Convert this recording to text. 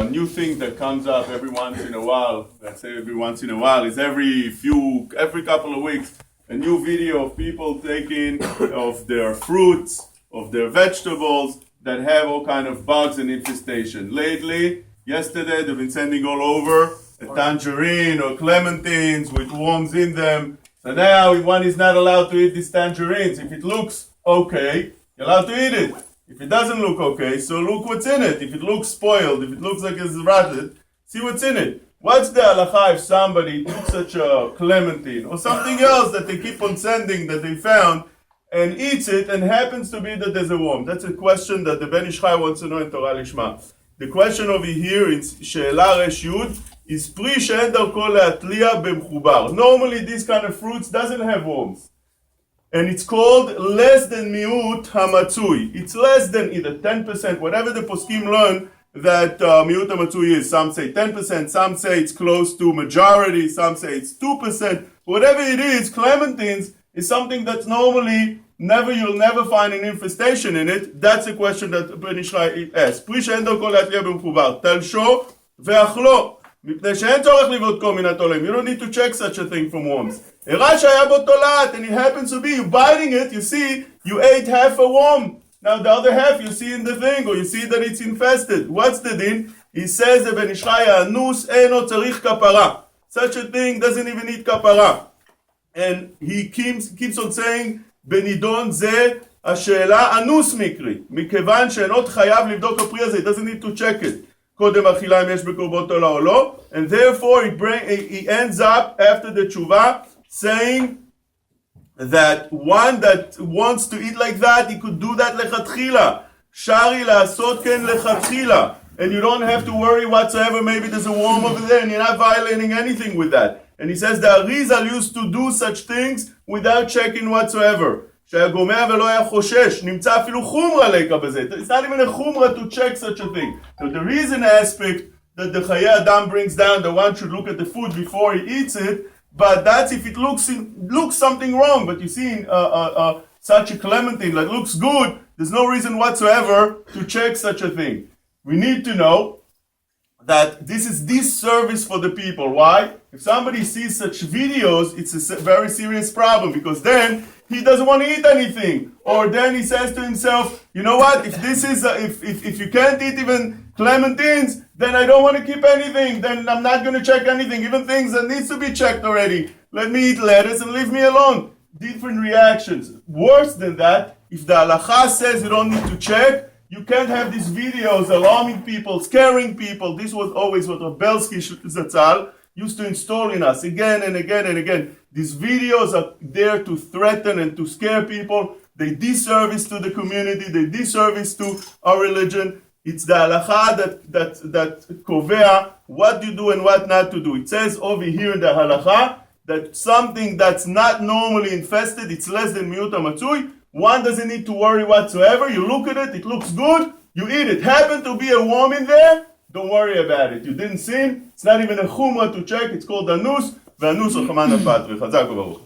new thing that comes up every once in a while. Let's say every once in a while is every couple of weeks, a new video of people taking of their fruits, of their vegetables that have all kind of bugs and infestation. Lately, yesterday, they've been sending all over a tangerine or clementines with worms in them. So now one is not allowed to eat these tangerines. If it looks okay, you're allowed to eat it. If it doesn't look okay, so look what's in it. If it looks spoiled, if it looks like it's rotted, see what's in it. What's the halacha if somebody took such a clementine or something else that they keep on sending that they found and eats it and happens to be that there's a worm? That's a question that the Ben Ish Chai wants to know in Torah Lishma. The question over here in She'ela Resh Yud is Pri she'en darko le'atliya b'mchubar. Normally this kind of fruits doesn't have worms. And it's called less than miut hamatzui. It's less than either 10%, whatever the poskim learn that miut hamatzui is. Some say 10%, some say it's close to majority, some say it's 2%. Whatever it is, clementines is something that's normally you'll never find an infestation in it. That's a question that Ben Ish Chai asks. Pri she'en darko le'atliya b'mchubar. Talsho ve'achlo. מפני שאין צורך לבדוק כל מיני תולעים. You don't need to check such a thing from worms. הראה שהיה בו תולעת, and it happens to be, you biting it, you see, you ate half a worm. Now the other half you see in the thing, or you see that it's infested. What's the din? He says that Ben Ish Chai, הנוס אינו צריך כפרה. Such a thing doesn't even need כפרה. And he keeps on saying, בנידון זה השאלה אנוס מקרי. מכיוון שאינו חייב לבדוק הפרי הזה, he doesn't need to check it. קודם אכילה אם יש בקורבנות עולה או לא, and therefore he ends up after the tshuva saying that one that wants to eat like that, he could do that lechatchila. Shaarei לעשות כן lechatchila. And you don't have to worry whatsoever, maybe there's a worm over there and you're not violating anything with that. And he says the Arizal used to do such things without checking whatsoever. שהיה גומע ולא היה חושש, נמצא אפילו חומרה לקה בזה. It's not even a chumrah to check such a thing. So the reason aspect that the Chaye Adam brings down, that one should look at the food before he eats it, but that's if it looks something wrong. But you see such a clementine that looks good, there's no reason whatsoever to check such a thing. We need to know that this is disservice for the people. Why? If somebody sees such videos, it's a very serious problem, because then he doesn't want to eat anything, or then he says to himself, you know what? If this is if you can't eat even clementines, then I don't want to keep anything. Then I'm not going to check anything, even things that needs to be checked already. Let me eat lettuce and leave me alone. Different reactions. Worse than that, if the halacha says you don't need to check, you can't have these videos alarming people, scaring people. This was always what Rabbi Zatzal used to install in us again and again and again. These videos are there to threaten and to scare people. They disservice to the community. They disservice to our religion. It's the halacha that kovea what you do and what not to do. It says over here in the halacha that something that's not normally infested, it's less than miut hamatzui. One doesn't need to worry whatsoever. You look at it look good, you eat it. Happen to be a worm in there, don't worry about it. You didn't sin, it's not even a chumrah to check, it's called anus, והנוס רחמן הפטרי. חזק וברוך.